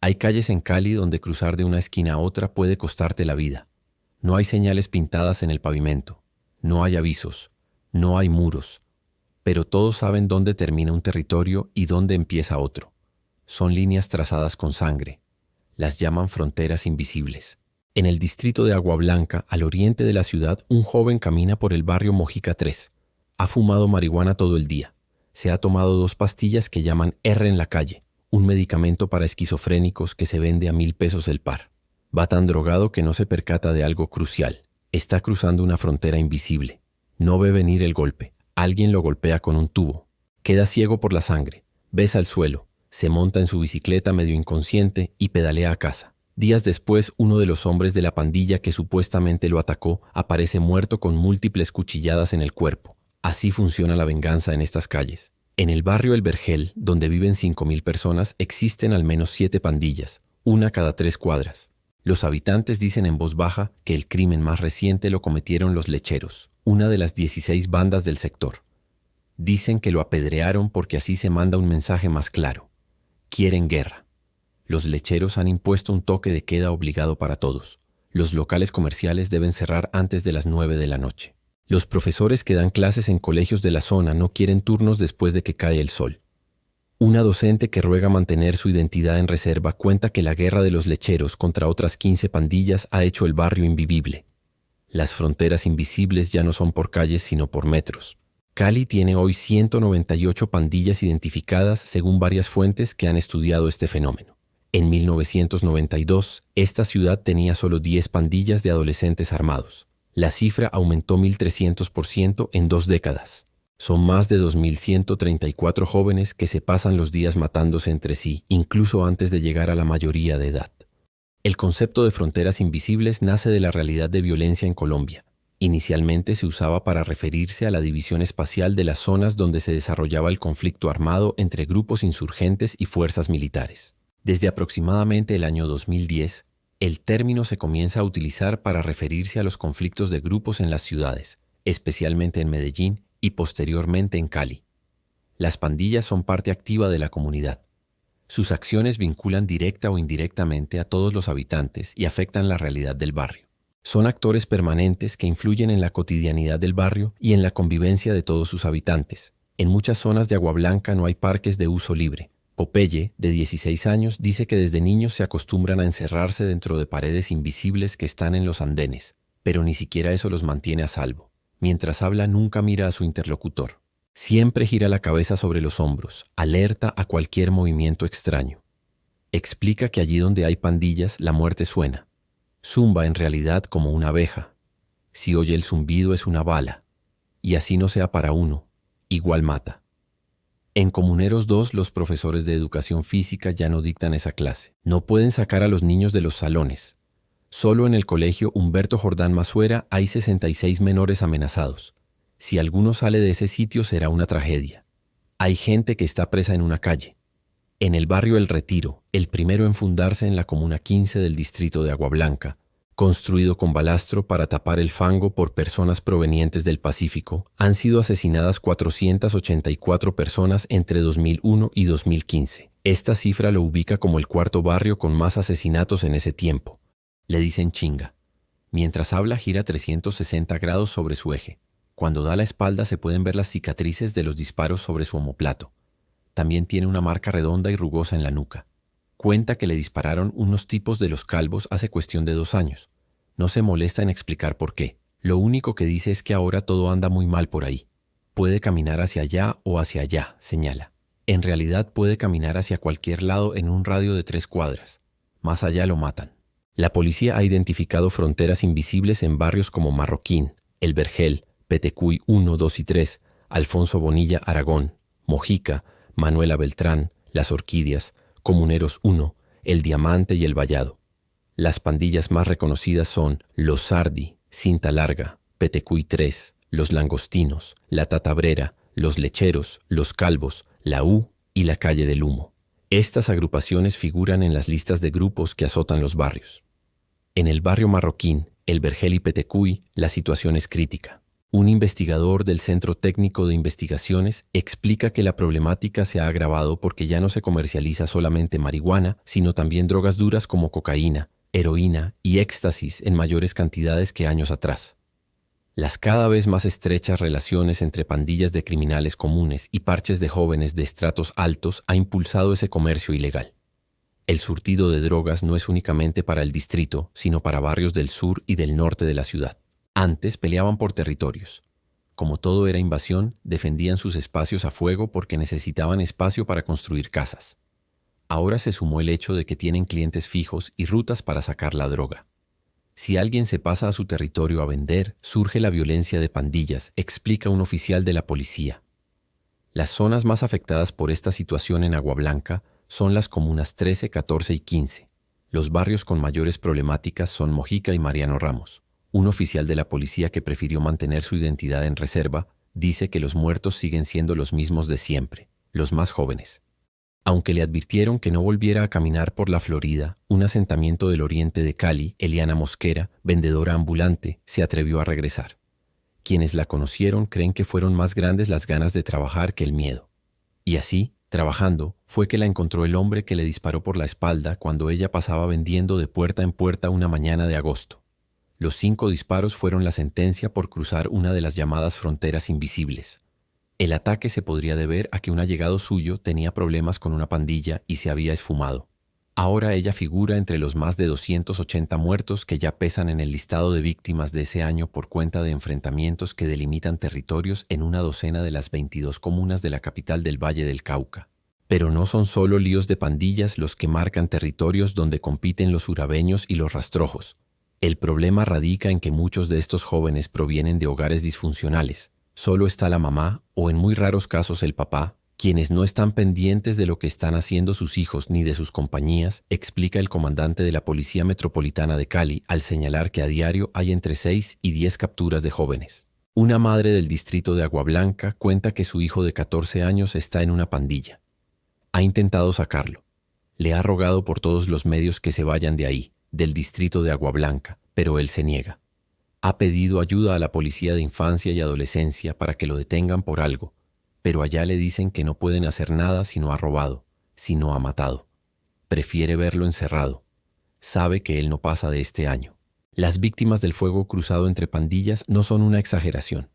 Hay calles en Cali donde cruzar de una esquina a otra puede costarte la vida. No hay señales pintadas en el pavimento, no hay avisos, no hay muros, pero todos saben dónde termina un territorio y dónde empieza otro. Son líneas trazadas con sangre. Las llaman fronteras invisibles. En el distrito de Agua Blanca, al oriente de la ciudad, un joven camina por el barrio Mojica 3. Ha fumado marihuana todo el día. Se ha tomado 2 pastillas que llaman R en la calle, un medicamento para esquizofrénicos que se vende a 1.000 pesos el par. Va tan drogado que no se percata de algo crucial. Está cruzando una frontera invisible. No ve venir el golpe. Alguien lo golpea con un tubo. Queda ciego por la sangre. Besa el suelo. Se monta en su bicicleta medio inconsciente y pedalea a casa. Días después, uno de los hombres de la pandilla que supuestamente lo atacó aparece muerto con múltiples cuchilladas en el cuerpo. Así funciona la venganza en estas calles. En el barrio El Vergel, donde viven 5.000 personas, existen al menos 7 pandillas, una cada 3 cuadras. Los habitantes dicen en voz baja que el crimen más reciente lo cometieron los lecheros, una de las 16 bandas del sector. Dicen que lo apedrearon porque así se manda un mensaje más claro. Quieren guerra. Los lecheros han impuesto un toque de queda obligado para todos. Los locales comerciales deben cerrar antes de las 9 de la noche. Los profesores que dan clases en colegios de la zona no quieren turnos después de que cae el sol. Una docente que ruega mantener su identidad en reserva cuenta que la guerra de los lecheros contra otras 15 pandillas ha hecho el barrio invivible. Las fronteras invisibles ya no son por calles sino por metros. Cali tiene hoy 198 pandillas identificadas según varias fuentes que han estudiado este fenómeno. En 1992, esta ciudad tenía solo 10 pandillas de adolescentes armados. La cifra aumentó 1.300% en 2 décadas. Son más de 2.134 jóvenes que se pasan los días matándose entre sí, incluso antes de llegar a la mayoría de edad. El concepto de fronteras invisibles nace de la realidad de violencia en Colombia. Inicialmente se usaba para referirse a la división espacial de las zonas donde se desarrollaba el conflicto armado entre grupos insurgentes y fuerzas militares. Desde aproximadamente el año 2010, el término se comienza a utilizar para referirse a los conflictos de grupos en las ciudades, especialmente en Medellín y posteriormente en Cali. Las pandillas son parte activa de la comunidad. Sus acciones vinculan directa o indirectamente a todos los habitantes y afectan la realidad del barrio. Son actores permanentes que influyen en la cotidianidad del barrio y en la convivencia de todos sus habitantes. En muchas zonas de Agua Blanca no hay parques de uso libre. Popeye, de 16 años, dice que desde niños se acostumbran a encerrarse dentro de paredes invisibles que están en los andenes, pero ni siquiera eso los mantiene a salvo. Mientras habla nunca mira a su interlocutor. Siempre gira la cabeza sobre los hombros, alerta a cualquier movimiento extraño. Explica que allí donde hay pandillas la muerte suena. Zumba en realidad como una abeja. Si oye el zumbido es una bala. Y así no sea para uno, igual mata. En Comuneros 2, los profesores de educación física ya no dictan esa clase. No pueden sacar a los niños de los salones. Solo en el colegio Humberto Jordán Masuera hay 66 menores amenazados. Si alguno sale de ese sitio será una tragedia. Hay gente que está presa en una calle. En el barrio El Retiro, el primero en fundarse en la Comuna 15 del distrito de Agua Blanca, construido con balastro para tapar el fango por personas provenientes del Pacífico, han sido asesinadas 484 personas entre 2001 y 2015. Esta cifra lo ubica como el 4º barrio con más asesinatos en ese tiempo. Le dicen chinga. Mientras habla gira 360 grados sobre su eje. Cuando da la espalda se pueden ver las cicatrices de los disparos sobre su omoplato. También tiene una marca redonda y rugosa en la nuca. Cuenta que le dispararon unos tipos de Los Calvos hace cuestión de 2 años. No se molesta en explicar por qué. Lo único que dice es que ahora todo anda muy mal por ahí. Puede caminar hacia allá o hacia allá, señala. En realidad puede caminar hacia cualquier lado en un radio de 3 cuadras. Más allá lo matan. La policía ha identificado fronteras invisibles en barrios como Marroquín, El Vergel, Petecuy 1, 2 y 3, Alfonso Bonilla, Aragón, Mojica, Manuela Beltrán, Las Orquídeas, Comuneros 1, El Diamante y El Vallado. Las pandillas más reconocidas son Los Sardi, Cinta Larga, Petecuy 3, Los Langostinos, La Tatabrera, Los Lecheros, Los Calvos, La U y La Calle del Humo. Estas agrupaciones figuran en las listas de grupos que azotan los barrios. En el barrio Marroquín, El Vergel y Petecuy, la situación es crítica. Un investigador del Centro Técnico de Investigaciones explica que la problemática se ha agravado porque ya no se comercializa solamente marihuana, sino también drogas duras como cocaína, heroína y éxtasis en mayores cantidades que años atrás. Las cada vez más estrechas relaciones entre pandillas de criminales comunes y parches de jóvenes de estratos altos ha impulsado ese comercio ilegal. El surtido de drogas no es únicamente para el distrito, sino para barrios del sur y del norte de la ciudad. Antes peleaban por territorios. Como todo era invasión, defendían sus espacios a fuego porque necesitaban espacio para construir casas. Ahora se sumó el hecho de que tienen clientes fijos y rutas para sacar la droga. Si alguien se pasa a su territorio a vender, surge la violencia de pandillas, explica un oficial de la policía. Las zonas más afectadas por esta situación en Agua Blanca son las comunas 13, 14 y 15. Los barrios con mayores problemáticas son Mojica y Mariano Ramos. Un oficial de la policía que prefirió mantener su identidad en reserva dice que los muertos siguen siendo los mismos de siempre, los más jóvenes. Aunque le advirtieron que no volviera a caminar por la Florida, un asentamiento del oriente de Cali, Eliana Mosquera, vendedora ambulante, se atrevió a regresar. Quienes la conocieron creen que fueron más grandes las ganas de trabajar que el miedo. Y así, trabajando, fue que la encontró el hombre que le disparó por la espalda cuando ella pasaba vendiendo de puerta en puerta una mañana de agosto. Los 5 disparos fueron la sentencia por cruzar una de las llamadas fronteras invisibles. El ataque se podría deber a que un allegado suyo tenía problemas con una pandilla y se había esfumado. Ahora ella figura entre los más de 280 muertos que ya pesan en el listado de víctimas de ese año por cuenta de enfrentamientos que delimitan territorios en una docena de las 22 comunas de la capital del Valle del Cauca. Pero no son solo líos de pandillas los que marcan territorios donde compiten los urabeños y los rastrojos. El problema radica en que muchos de estos jóvenes provienen de hogares disfuncionales. Solo está la mamá, o en muy raros casos el papá, quienes no están pendientes de lo que están haciendo sus hijos ni de sus compañías, explica el comandante de la Policía Metropolitana de Cali al señalar que a diario hay entre 6 y 10 capturas de jóvenes. Una madre del distrito de Agua Blanca cuenta que su hijo de 14 años está en una pandilla. Ha intentado sacarlo. Le ha rogado por todos los medios que se vayan de ahí, del distrito de Agua Blanca, pero él se niega. Ha pedido ayuda a la Policía de Infancia y Adolescencia para que lo detengan por algo, pero allá le dicen que no pueden hacer nada si no ha robado, si no ha matado. Prefiere verlo encerrado. Sabe que él no pasa de este año. Las víctimas del fuego cruzado entre pandillas no son una exageración.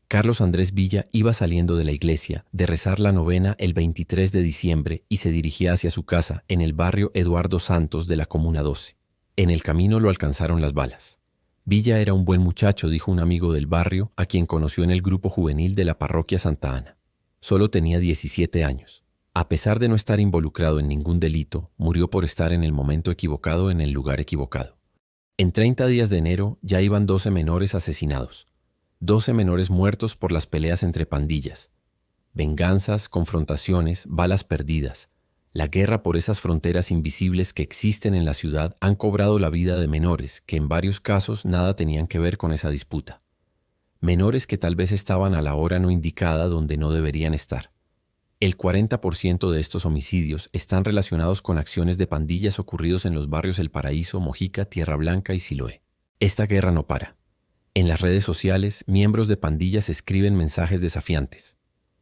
Carlos Andrés Villa iba saliendo de la iglesia de rezar la novena el 23 de diciembre y se dirigía hacia su casa en el barrio Eduardo Santos de la Comuna 12. En el camino lo alcanzaron las balas. Villa era un buen muchacho, dijo un amigo del barrio, a quien conoció en el grupo juvenil de la parroquia Santa Ana. Solo tenía 17 años. A pesar de no estar involucrado en ningún delito, murió por estar en el momento equivocado en el lugar equivocado. En 30 días de enero ya iban 12 menores asesinados. 12 menores muertos por las peleas entre pandillas. Venganzas, confrontaciones, balas perdidas. La guerra por esas fronteras invisibles que existen en la ciudad han cobrado la vida de menores que en varios casos nada tenían que ver con esa disputa. Menores que tal vez estaban a la hora no indicada donde no deberían estar. El 40% de estos homicidios están relacionados con acciones de pandillas ocurridos en los barrios El Paraíso, Mojica, Tierra Blanca y Siloé. Esta guerra no para. En las redes sociales, miembros de pandillas escriben mensajes desafiantes.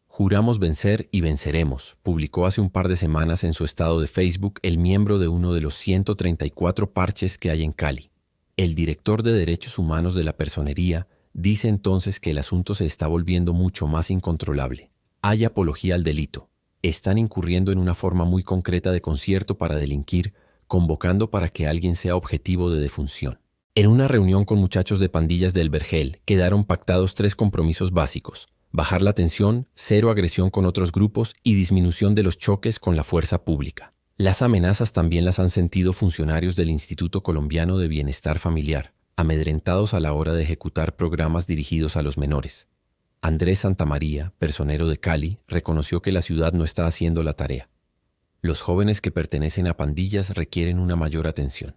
Juramos vencer y venceremos, publicó hace un par de semanas en su estado de Facebook el miembro de uno de los 134 parches que hay en Cali. El director de Derechos Humanos de la Personería dice entonces que el asunto se está volviendo mucho más incontrolable. Hay apología al delito. Están incurriendo en una forma muy concreta de concierto para delinquir, convocando para que alguien sea objetivo de defunción. En una reunión con muchachos de pandillas del Vergel quedaron pactados 3 compromisos básicos: bajar la tensión, 0 agresión con otros grupos y disminución de los choques con la fuerza pública. Las amenazas también las han sentido funcionarios del Instituto Colombiano de Bienestar Familiar, amedrentados a la hora de ejecutar programas dirigidos a los menores. Andrés Santamaría, personero de Cali, reconoció que la ciudad no está haciendo la tarea. Los jóvenes que pertenecen a pandillas requieren una mayor atención.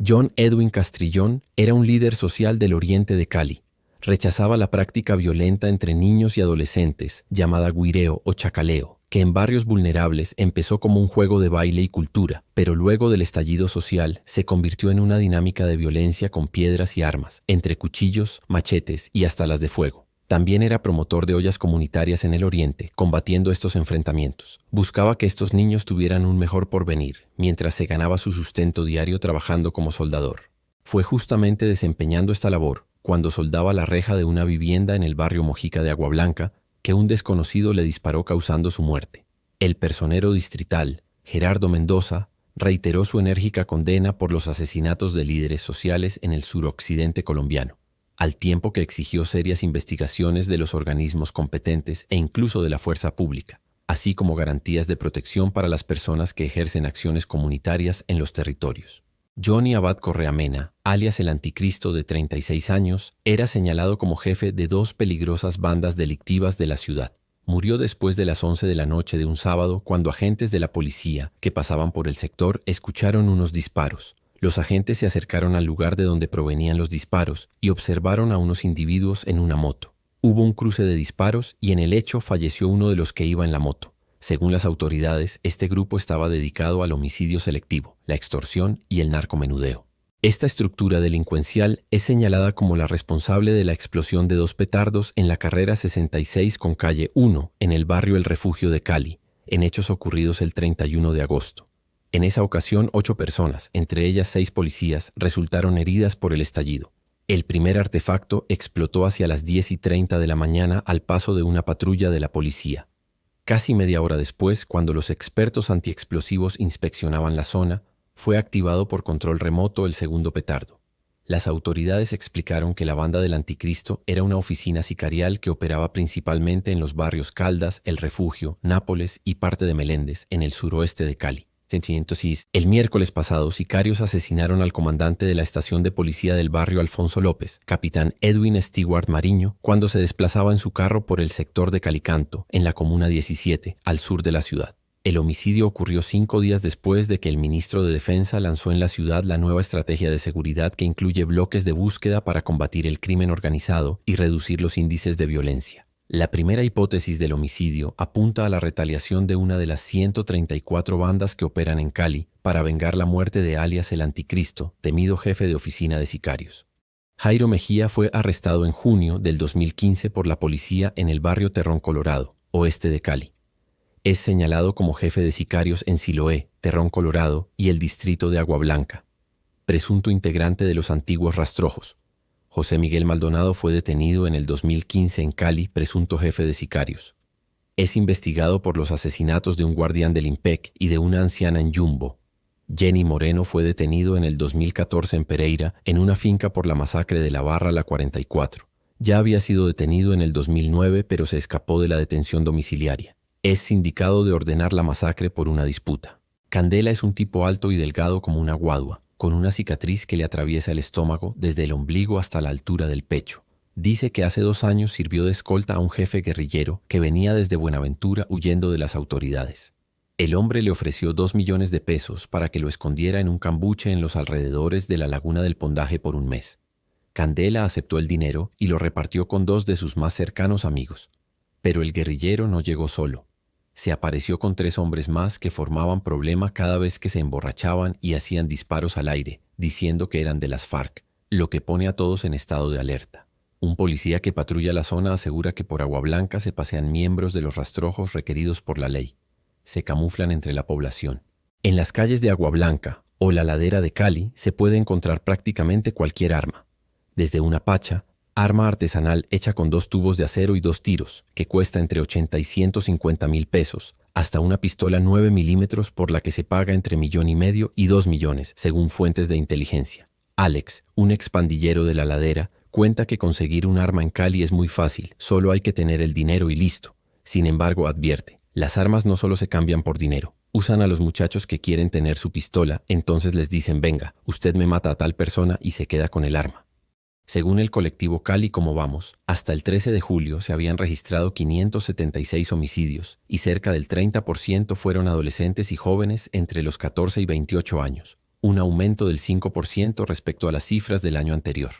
John Edwin Castrillón era un líder social del oriente de Cali. Rechazaba la práctica violenta entre niños y adolescentes, llamada guireo o chacaleo, que en barrios vulnerables empezó como un juego de baile y cultura, pero luego del estallido social se convirtió en una dinámica de violencia con piedras y armas, entre cuchillos, machetes y hasta las de fuego. También era promotor de ollas comunitarias en el Oriente, combatiendo estos enfrentamientos. Buscaba que estos niños tuvieran un mejor porvenir, mientras se ganaba su sustento diario trabajando como soldador. Fue justamente desempeñando esta labor, cuando soldaba la reja de una vivienda en el barrio Mojica de Agua Blanca, que un desconocido le disparó causando su muerte. El personero distrital, Gerardo Mendoza, reiteró su enérgica condena por los asesinatos de líderes sociales en el suroccidente colombiano, al tiempo que exigió serias investigaciones de los organismos competentes e incluso de la fuerza pública, así como garantías de protección para las personas que ejercen acciones comunitarias en los territorios. Johnny Abad Correa Mena, alias el Anticristo de 36 años, era señalado como jefe de 2 peligrosas bandas delictivas de la ciudad. Murió después de las 11 de la noche de un sábado cuando agentes de la policía que pasaban por el sector escucharon unos disparos. Los agentes se acercaron al lugar de donde provenían los disparos y observaron a unos individuos en una moto. Hubo un cruce de disparos y en el hecho falleció uno de los que iba en la moto. Según las autoridades, este grupo estaba dedicado al homicidio selectivo, la extorsión y el narcomenudeo. Esta estructura delincuencial es señalada como la responsable de la explosión de 2 petardos en la carrera 66 con calle 1 en el barrio El Refugio de Cali, en hechos ocurridos el 31 de agosto. En esa ocasión, 8 personas, entre ellas 6 policías, resultaron heridas por el estallido. El primer artefacto explotó hacia las 10:30 de la mañana al paso de una patrulla de la policía. Casi media hora después, cuando los expertos antiexplosivos inspeccionaban la zona, fue activado por control remoto el segundo petardo. Las autoridades explicaron que la banda del Anticristo era una oficina sicarial que operaba principalmente en los barrios Caldas, El Refugio, Nápoles y parte de Meléndez, en el suroeste de Cali. El miércoles pasado, sicarios asesinaron al comandante de la estación de policía del barrio Alfonso López, capitán Edwin Stewart Mariño, cuando se desplazaba en su carro por el sector de Calicanto, en la comuna 17, al sur de la ciudad. El homicidio ocurrió 5 días después de que el ministro de Defensa lanzó en la ciudad la nueva estrategia de seguridad que incluye bloques de búsqueda para combatir el crimen organizado y reducir los índices de violencia. La primera hipótesis del homicidio apunta a la retaliación de una de las 134 bandas que operan en Cali para vengar la muerte de alias el Anticristo, temido jefe de oficina de sicarios. Jairo Mejía fue arrestado en junio del 2015 por la policía en el barrio Terrón Colorado, oeste de Cali. Es señalado como jefe de sicarios en Siloé, Terrón Colorado y el distrito de Agua Blanca. Presunto integrante de los antiguos Rastrojos. José Miguel Maldonado fue detenido en el 2015 en Cali, presunto jefe de sicarios. Es investigado por los asesinatos de un guardián del IMPEC y de una anciana en Yumbo. Jenny Moreno fue detenido en el 2014 en Pereira, en una finca por la masacre de la Barra La 44. Ya había sido detenido en el 2009, pero se escapó de la detención domiciliaria. Es sindicado de ordenar la masacre por una disputa. Candela es un tipo alto y delgado como una guadua, con una cicatriz que le atraviesa el estómago desde el ombligo hasta la altura del pecho. Dice que hace 2 años sirvió de escolta a un jefe guerrillero que venía desde Buenaventura huyendo de las autoridades. El hombre le ofreció 2 millones de pesos para que lo escondiera en un cambuche en los alrededores de la Laguna del Pondaje por un mes. Candela aceptó el dinero y lo repartió con 2 de sus más cercanos amigos. Pero el guerrillero no llegó solo. Se apareció con 3 hombres más que formaban problema cada vez que se emborrachaban y hacían disparos al aire, diciendo que eran de las FARC, lo que pone a todos en estado de alerta. Un policía que patrulla la zona asegura que por Agua Blanca se pasean miembros de los rastrojos requeridos por la ley. Se camuflan entre la población. En las calles de Agua Blanca o la ladera de Cali se puede encontrar prácticamente cualquier arma, desde una pacha, arma artesanal hecha con 2 tubos de acero y 2 tiros, que cuesta entre 80 y 150 mil pesos, hasta una pistola 9 milímetros por la que se paga entre 1,5 millones y 2 millones, según fuentes de inteligencia. Alex, un expandillero de la ladera, cuenta que conseguir un arma en Cali es muy fácil, solo hay que tener el dinero y listo. Sin embargo, advierte, las armas no solo se cambian por dinero. Usan a los muchachos que quieren tener su pistola, entonces les dicen, venga, usted me mata a tal persona y se queda con el arma. Según el colectivo Cali Como Vamos, hasta el 13 de julio se habían registrado 576 homicidios y cerca del 30% fueron adolescentes y jóvenes entre los 14 y 28 años, un aumento del 5% respecto a las cifras del año anterior.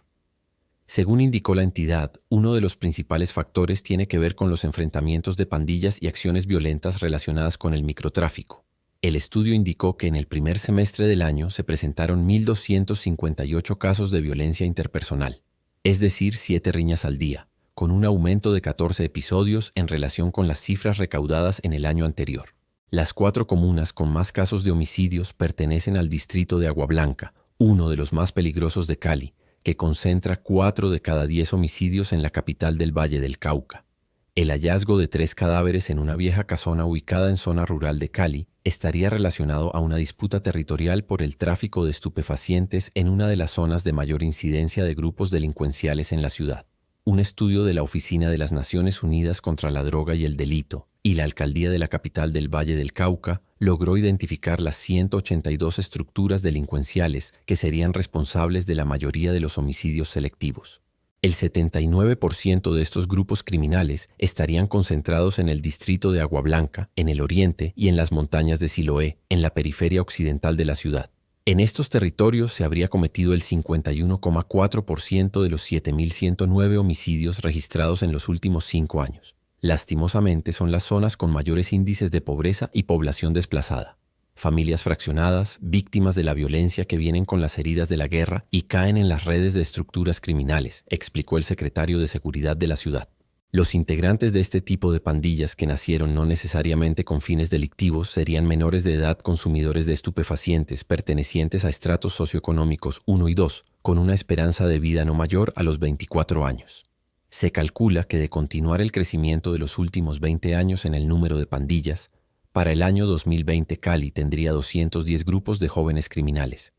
Según indicó la entidad, uno de los principales factores tiene que ver con los enfrentamientos de pandillas y acciones violentas relacionadas con el microtráfico. El estudio indicó que en el primer semestre del año se presentaron 1.258 casos de violencia interpersonal, es decir, 7 riñas al día, con un aumento de 14 episodios en relación con las cifras recaudadas en el año anterior. Las 4 comunas con más casos de homicidios pertenecen al distrito de Agua Blanca, uno de los más peligrosos de Cali, que concentra 4 de cada 10 homicidios en la capital del Valle del Cauca. El hallazgo de 3 cadáveres en una vieja casona ubicada en zona rural de Cali estaría relacionado a una disputa territorial por el tráfico de estupefacientes en una de las zonas de mayor incidencia de grupos delincuenciales en la ciudad. Un estudio de la Oficina de las Naciones Unidas contra la Droga y el Delito y la Alcaldía de la capital del Valle del Cauca logró identificar las 182 estructuras delincuenciales que serían responsables de la mayoría de los homicidios selectivos. El 79% de estos grupos criminales estarían concentrados en el distrito de Agua Blanca, en el oriente y en las montañas de Siloé, en la periferia occidental de la ciudad. En estos territorios se habría cometido el 51,4% de los 7.109 homicidios registrados en los últimos 5 años. Lastimosamente son las zonas con mayores índices de pobreza y población desplazada. Familias fraccionadas, víctimas de la violencia que vienen con las heridas de la guerra y caen en las redes de estructuras criminales, explicó el secretario de Seguridad de la ciudad. Los integrantes de este tipo de pandillas que nacieron no necesariamente con fines delictivos serían menores de edad consumidores de estupefacientes pertenecientes a estratos socioeconómicos 1 y 2, con una esperanza de vida no mayor a los 24 años. Se calcula que de continuar el crecimiento de los últimos 20 años en el número de pandillas, para el año 2020 Cali tendría 210 grupos de jóvenes criminales,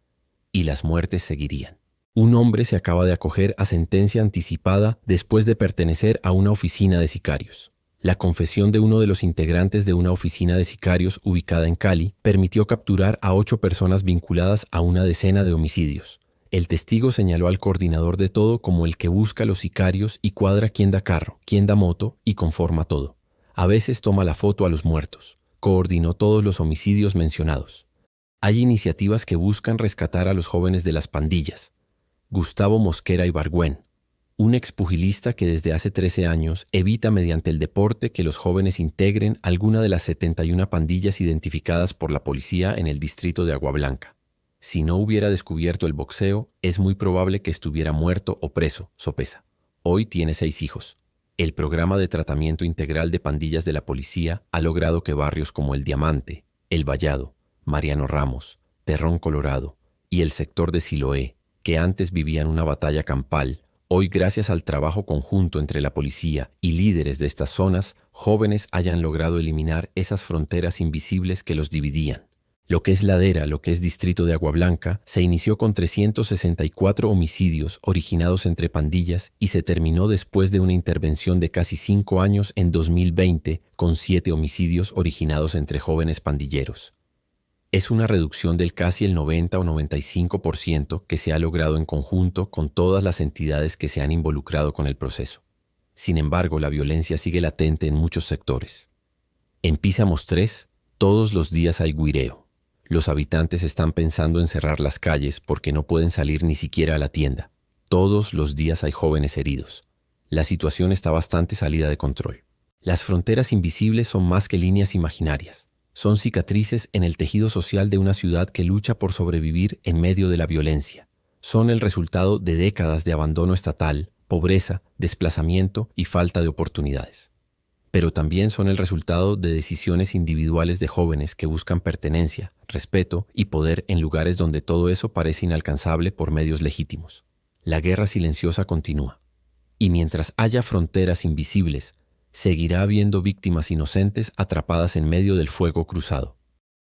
y las muertes seguirían. Un hombre se acaba de acoger a sentencia anticipada después de pertenecer a una oficina de sicarios. La confesión de uno de los integrantes de una oficina de sicarios ubicada en Cali permitió capturar a 8 personas vinculadas a una decena de homicidios. El testigo señaló al coordinador de todo como el que busca a los sicarios y cuadra quién da carro, quién da moto y conforma todo. A veces toma la foto a los muertos. Coordinó todos los homicidios mencionados. Hay iniciativas que buscan rescatar a los jóvenes de las pandillas. Gustavo Mosquera Ibargüen, un expugilista que desde hace 13 años evita mediante el deporte que los jóvenes integren alguna de las 71 pandillas identificadas por la policía en el distrito de Agua Blanca. Si no hubiera descubierto el boxeo, es muy probable que estuviera muerto o preso, sopesa. Hoy tiene 6 hijos. El programa de tratamiento integral de pandillas de la policía ha logrado que barrios como El Diamante, El Vallado, Mariano Ramos, Terrón Colorado y el sector de Siloé, que antes vivían una batalla campal, hoy gracias al trabajo conjunto entre la policía y líderes de estas zonas, jóvenes hayan logrado eliminar esas fronteras invisibles que los dividían. Lo que es Ladera, lo que es distrito de Agua Blanca, se inició con 364 homicidios originados entre pandillas y se terminó después de una intervención de casi 5 años en 2020 con 7 homicidios originados entre jóvenes pandilleros. Es una reducción del casi el 90 o 95% que se ha logrado en conjunto con todas las entidades que se han involucrado con el proceso. Sin embargo, la violencia sigue latente en muchos sectores. En Písamos 3, todos los días hay guireo. Los habitantes están pensando en cerrar las calles porque no pueden salir ni siquiera a la tienda. Todos los días hay jóvenes heridos. La situación está bastante salida de control. Las fronteras invisibles son más que líneas imaginarias. Son cicatrices en el tejido social de una ciudad que lucha por sobrevivir en medio de la violencia. Son el resultado de décadas de abandono estatal, pobreza, desplazamiento y falta de oportunidades. Pero también son el resultado de decisiones individuales de jóvenes que buscan pertenencia, respeto y poder en lugares donde todo eso parece inalcanzable por medios legítimos. La guerra silenciosa continúa. Y mientras haya fronteras invisibles, seguirá habiendo víctimas inocentes atrapadas en medio del fuego cruzado.